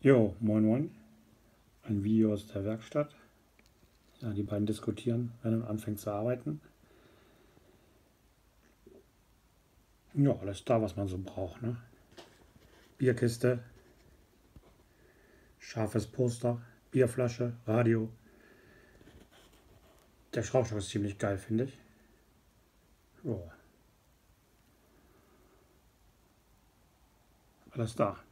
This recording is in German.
Jo, moin moin. Ein Video aus der Werkstatt. Ja, die beiden diskutieren, wenn man anfängt zu arbeiten. Ja, alles da, was man so braucht, ne? Bierkiste, scharfes Poster, Bierflasche, Radio. Der Schraubstock ist ziemlich geil, finde ich. Jo. Alles da.